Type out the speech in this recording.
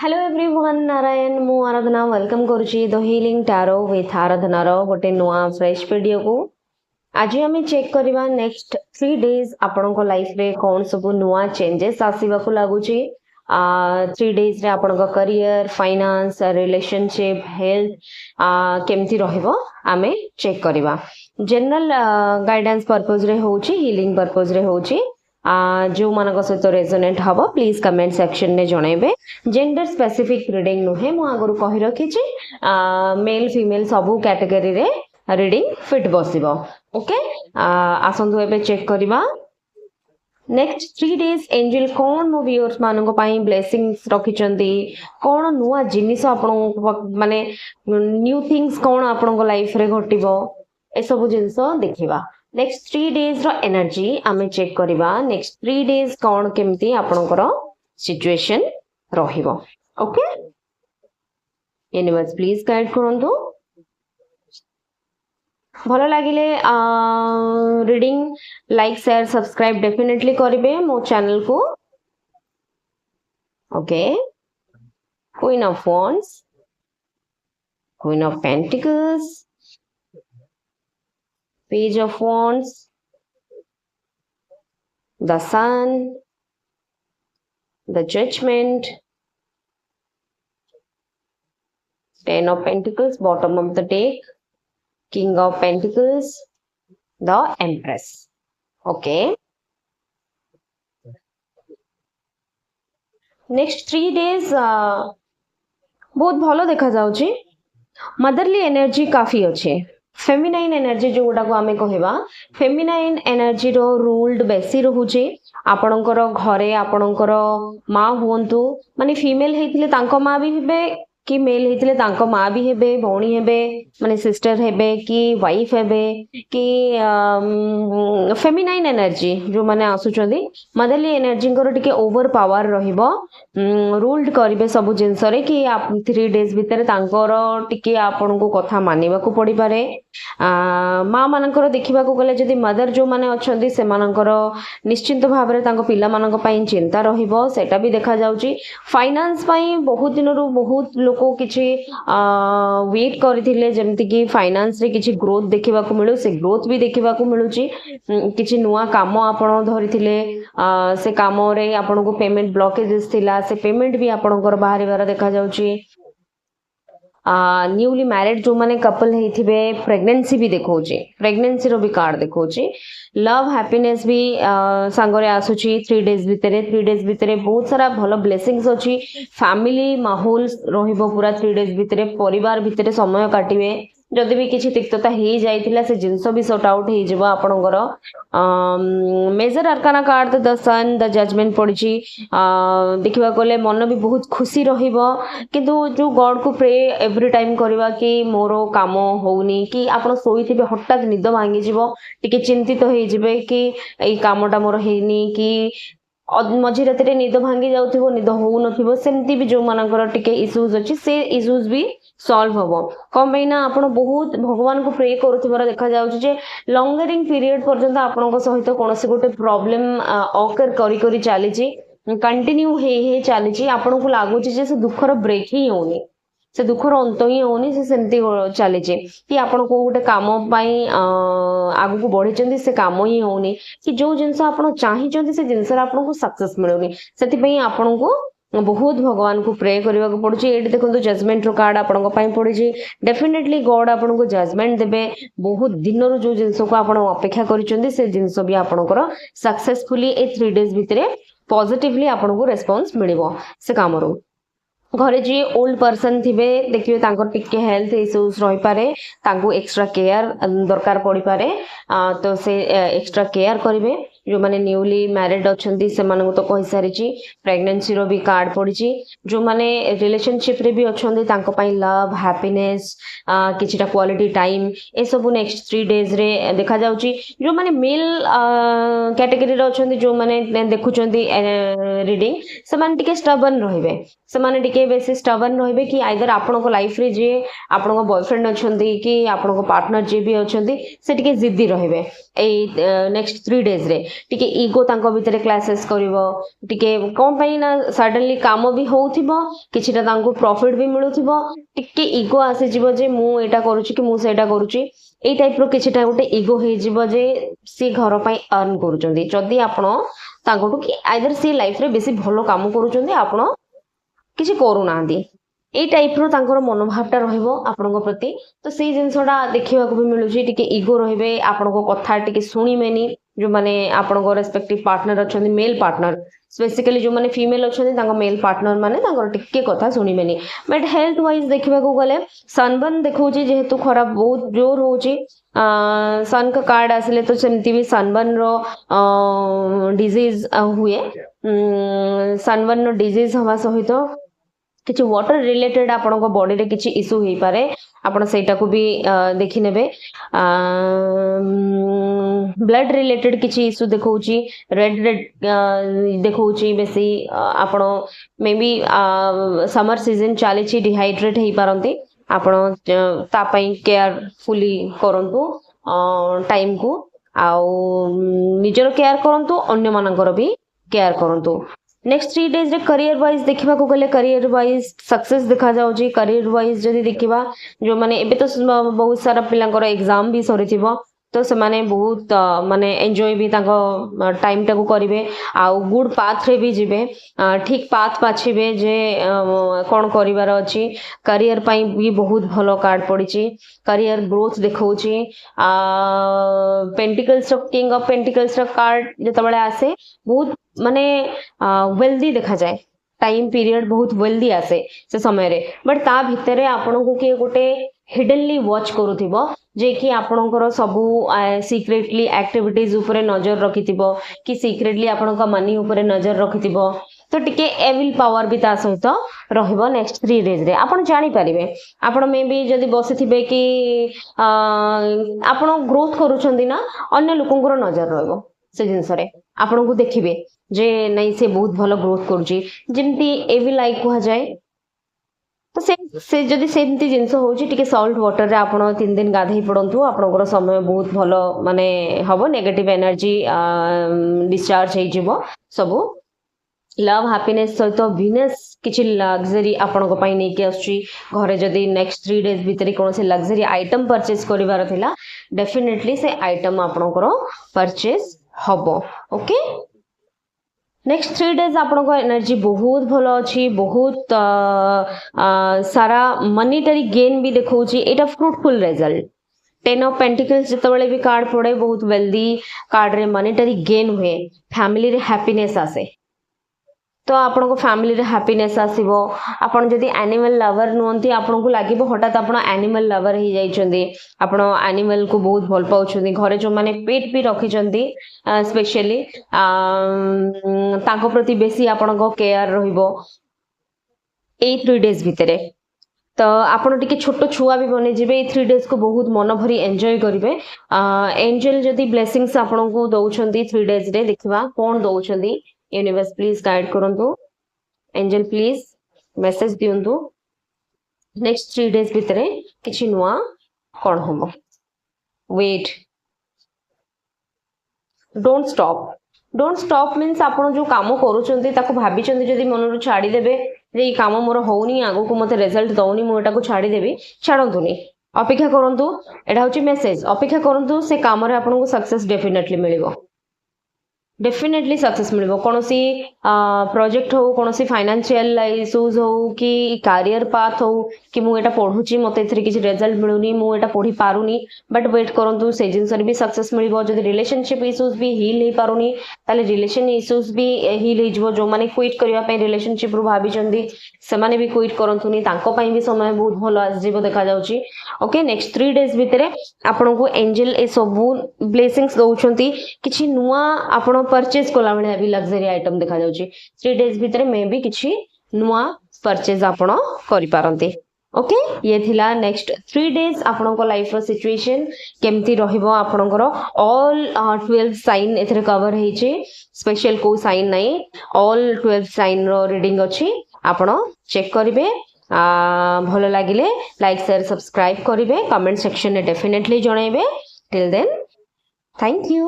Hello everyone Narayan मु आराधना welcome करुची the healing tarot with आराधनार गोटे नुआ फ्रेश वीडियो को आज आम चेक करवा नेक्स्ट 3 डेज आपण लाइफ रे कौन सब नुआ चेंजेस आसवा को लगुच 3 डेज रे आपण करियर फाइनेंस रिलेशनशिप हेल्थ केमती रहिबो आमे चेक करवा जनरल गाइडेंस पर्पज रे होची हीलिंग पर्पज रे होची जो मानक सहित रेजोनेट हम प्लीज कमेंट सेक्शन ने जनइबे जेंडर स्पेसिफिक रीडिंग नुहे मु आगु कहि रखी मेल फीमेल सबू कैटेगरी रे रीडिंग फिट बसिबो ओके आसंतु एबे चेक करिबा नेक्स्ट 3 डेज एंजल कौन मो व्यूअर्स मानको पाई ब्लेसिंग्स रखिचंदी कौन नुआ जिनिस आपण माने न्यू थिंग्स कौन आपण लाइफ रे घटिबो ए सब जिंस देखिबा नेक्स्ट 3 डेज रो एनर्जी आमे चेक करबा नेक्स्ट 3 डेज कौन केमती आपनकर सिचुएशन रहिबो ओके यूनिवर्स प्लीज गाइड करंतु भलो लागिले reading like share subscribe definitely करिवे मो चैनल को okay queen of wands queen of pentacles Page of Wands, the Sun, the Judgment, Ten of Pentacles, bottom of the deck, King of Pentacles, the Empress. Okay. Next 3 days बहुत भलो देखा जाउची motherly energy काफी अच्छे feminine energy जो गुडा को आमे कहबा फेमिनाइन एनर्जी रो रूल्ड बेसी रहूचे आपणकर घरे आपणकर माँ हुंतु माने फीमेल हेतिले तांको माँ भी हेबे कि मेल हेतिले तांको माँ भी हेबे भौणी हेबे माने सिस्टर हेबे कि वाइफ हेबे कि फेमिनाइन एनर्जी जो माने आसुचंदी मदरली एनर्जी कर टिके ओवर पावर रहिबो रूल्ड करिवे सब जिंस रे कि 3 डेज भितर तांकर टिके आपन को कथा मानिबा को पड़ी पारे माँ मानकर देखिबा को गले जदि मदर जो माने अछंदी से मानकर निश्चिंत भाव रे तांको पिला मानक पई चिंता रहिबो सेटा भी देखा जाउची फाइनेंस पई बहुत दिन रु बहुत लोको किछि वेट करथिले जेमति कि फाइनेंस रे किछि ग्रोथ देखिबा को मिलु से ग्रोथ भी देखिबा को मिलुची किछि नुवा काम आपण धरिथिले से काम रे आपण को पेमेंट ब्लॉकेजेस थिला से पेमेंट भी आपणकर बाहर बार देखा जाउची न्यूली मैरिड जो माने कपल हेथिबे प्रेगनेंसी भी देखौची प्रेगनेंसी रो भी कार्ड देखौची लव हैप्पीनेस भी सांगरे आसुची 3 डेज भितरे 3 डेज भितरे बहुत सारा भलो ब्लेसिंग्स अछि फैमिली माहौल रहिबो पूरा 3 डेज भितरे परिवार भितरे समय काटिबे जदि भी किछि तिक्तता हे जाइतिला से जिंस भी सॉर्ट आउट हे जिवो आपणकर major arcana card the sun the judgement पड़िछि देखिबा कोले मन भी बहुत खुशी रहिबो किंतु जो गॉड को प्रे एवरी टाइम करबा कि मोरो काम होउनी कि आपण सोइथिबे हठात निद भांगी जिवो टिके चिंतित हे जिवे कि एई कामटा मोर हेनी कि मझी राति निद भांगी जाउथिबो निद होउ नथिबो सेमती भी जो मानकर टिके इश्यूज अछि से इश्यूज भी सॉल्व हबो कम बेना आपण बहुत भगवान को प्रे करूथिबार देखा जाउछि जे लॉन्गरिंग पीरियड पर्यंत आपनको सहित कोनोसी गोटे प्रॉब्लम ऑकर करी करी चली छि कंटिन्यू हे चली छि आपनको लागुछि जे से दुखर ब्रेक ही होनी से दुखर अंत ही होनी से सेमती चली छि कि आपण को गोटे काम पई आगु को बढ़ी चंदी से काम ही होनी कि जो जिंस आपण चाहि चंदी से जिंस आपण को सक्सेस मिलुनी सेति पई आपण को बहुत भगवान को प्रे करबा को पड़ुची एट देखो जजमेंट रो कार्ड आपण को पई पड़िची डेफिनेटली गॉड आपण को जजमेंट देबे बहुत दिन रो जो जिंस को आपण अपेक्षा करिचंदी से जिंस भी आपण को सक्सेसफुली ए 3 डेज भितरे पॉजिटिवली आपण को रिस्पांस मिलिबो से काम रो घरे जी ओल्ड पर्सन थिबे देखिए तांकर टिके हेल्थ इश्यूज रही पारे तांको एक्स्ट्रा केयर दरकार पड़ी पारे तो से एक्स्ट्रा केयर करिवे जो माने न्यूली मैरिड अछंती से माने तो कहि सारिची प्रेगनेंसी रो भी कार्ड पड़िची जो माने रिलेशनशिप रे भी अछंती तांको पई लव हैप्पीनेस किछटा क्वालिटी टाइम ए सब नेक्स्ट 3 डेज रे देखा जाउची जो माने मेल कैटेगरी रे अछंती जो माने देखुचंती रीडिंग से माने टिके स्टबर्न रहिबे से माने टिके बेसी स्टबर्न रहिबे कि आइदर आपनको लाइफ रे जे आपनको बॉयफ्रेंड अछंती कि आपनको पार्टनर जे भी अछंती से टिके जिद्दी रहिबे नेक्स्ट 3 डेज रे टिके ईगो तांको भितरे क्लासेस करिवो टिके कोन पई ना सडनली काम भी होउथिबो किछिटा तांको प्रॉफिट भी मिलुथिबो टिके ईगो आसे जीवो जे मु एटा करूची कि मु सेटा करूची एई टाइप रो किछिटा गोटे ईगो हे जीवो जे सी घर पई अर्न करूचंदी जदी आपण तांकोटू कि आइदर सी लाइफ रे बेसी भलो काम करूचंदी आपण किछि करू नांदी ए टाइप रो तांकर मनोभावटा रहिबो आपनको प्रति तो सेई जिंसडा देखिबा को भी मिलुची टिके ईगो रहिबे आपनको कथा टिके सुनिमेनी जो माने आपनको रेस्पेक्टिव पार्टनर अछंदी मेल पार्टनर स्पेसिकली जो माने फीमेल अछंदी तांको मेल पार्टनर माने तांकर टिके कथा सुनिमेनी बट हेल्थ वाइज देखिबा को गले सनबर्न देखौची जेहेतु खराब बहुत जोर होची सन का कार्ड आसले तो सेमती भी सनबर्न रो डिजीज हुए सनबर्न रो डिजीज हवा सहित किछि वाटर रिलेटेड आपनको बॉडी रे किछि इशू होई पारे आपण सेटा को भी देखि नेबे ब्लड रिलेटेड किछि इशू देखौची रेड देखौची बेसी आपण मे बी समर सीजन चाली छि डिहाइड्रेट हेई पारंती आपण ता पई केयरफुली करंतु टाइम को आउ निजर केयर करंतु अन्य मानकर भी केयर करंतु नेक्स्ट 3 डेज रे करियर वाइज देखिबा को गले करियर वाइज सक्सेस देखा जाउ जी करियर वाइज जदी देखिबा जो माने एबे तो बहुत सारा पिलांकर एग्जाम भी सरिथिबो तो से माने बहुत माने एन्जॉय भी ताको टाइम टाको करिवे आ गुड पाथ रे भी जिवे ठीक पाथ बाछिबे जे कोन करिवार अछि करियर पई भी बहुत भलो कार्ड पड़िछि करियर ग्रोथ देखौछि pentacles king of pentacles card जतबळे आसे बहुत माने वेल्दी देखा जाए टाइम पीरियड बहुत वेल्दी आसे से समय रे बट ता भितरे आपन को के गोटे हिडनली वॉच करूथिबो जे कि आपनकर सबु सीक्रेटली एक्टिविटीज ऊपर नजर रखिथिबो कि सीक्रेटली आपनका मनी ऊपर नजर रखिथिबो तो टिके एविल पावर भी ता सहित रहइबो नेक्स्ट 3 डेज रे आपन जानि परिबे आपन मे भी जदी बसिथिबे कि आपन ग्रोथ करूछंदी ना अन्य लोकंकर नजर रहइबो से जिंस रे आपन को देखिबे जे नहीं से बहुत भलो ग्रोथ करूची जेमती एविल लाइक कहा जाए तो से जदि सेमती जिनस होची टिके सॉल्ट वाटर रे आपण 3 दिन गाधई पड़ंतु आपनकर समय बहुत भलो माने हबो नेगेटिव एनर्जी डिस्चार्ज हे जिवो सब लव हैप्पीनेस सहित बिजनेस किछि लग्जरी आपनक पई नै के आछी घरे जदि नेक्स्ट 3 डेज भीतर कोन से लग्जरी आइटम परचेज करिवार थिला डेफिनेटली से आइटम आपनकर परचेज हबो ओके नेक्स्ट 3 डेज आपनको एनर्जी बहुत भलो अछि बहुत सारा मनीटरी गेन भी देखौछि एटा फ्रूटफुल रिजल्ट 10 ऑफ पेंटिकल्स जतबळे भी कार्ड पड़े बहुत वेल्दी कार्ड रे मनीटरी गेन हुए फैमिली रे हैप्पीनेस आसे तो आपन को फैमिली रे हैप्पीनेस आसीबो आपन जदी एनिमल लवर नोंती आपन को लागिबो हठात आपन एनिमल लवर ही जाइचंदी आपन एनिमल को बहुत भल पाउचंदी घरे जो माने पेट भी रखिचंदी स्पेशली तांको प्रति बेसी आपन को केयर रहिबो ए 3 डेज भितरे तो आपन टिके छोटो छुआ भी बने जिबे ए 3 डेज को बहुत मन भरी एन्जॉय करिवे एंजल जदी ब्लेसिंग्स आपन को दउचंदी 3 डेज रे देखिबा कोन दउचंदी यूनिवर्स प्लीज गाइड करंतु एंजल प्लीज मेसेज दियंतु नेक्स्ट 3 डेज भितरे किछि नुआ कोन होबो वेट डोंट स्टॉप मीन्स आपण जो काम करूचंती ताको भाबिचंती जदी मनरु छाडी देबे जे ई काम मोर होउनी आगो को मते रिजल्ट दउनी मु एटा को छाडी देबी छाडंतुनी अपेक्षा करंतु एटा होची मेसेज अपेक्षा करंतु से काम रे आपण को सक्सेस डेफिनेटली मिलिबो डेफिनेटली सक्सेस मिलिबो कोनोसी प्रोजेक्ट हो कोनोसी फाइनेंशियल इश्यूज हो कि करियर पाथ हो कि मु एटा पढुची मते एथरे किछि रिजल्ट मिलुनी मु एटा पढी पारुनी बट वेट करंतु से जिंस रे भी सक्सेस मिलिबो जदी रिलेशनशिप इश्यूज भी हील हे पारुनी ताले रिलेशन इश्यूज भी हील हे जबो जो माने क्विट करिया पे रिलेशनशिप रु भाबी चंदी से माने भी क्विट करंतुनी तांको पई भी समय बहुत भलो आस जीवो देखा जाउची ओके नेक्स्ट 3 डेज भितरे आपन को एंजल ए सबु ब्लेसिंग्स दउचंती किछि नुवा आपन परचेज कोला बळे भी लग्जरी आइटम देखा जाउची 3 डेज भितरे मे भी किछि नुवा परचेज आपण करि पारंती ओके ये थिला नेक्स्ट 3 डेज आपण को लाइफ रो सिचुएशन केमती रहिबो आपनकर ऑल 12 साइन एथरे कवर हेची स्पेशल को साइन नै ऑल 12 साइन रो रीडिंग अछि आपण चेक करिवे भलो लागिले लाइक शेयर सब्सक्राइब करिवे कमेंट सेक्शन में डेफिनेटली जणाइबे टिल देन थैंक यू।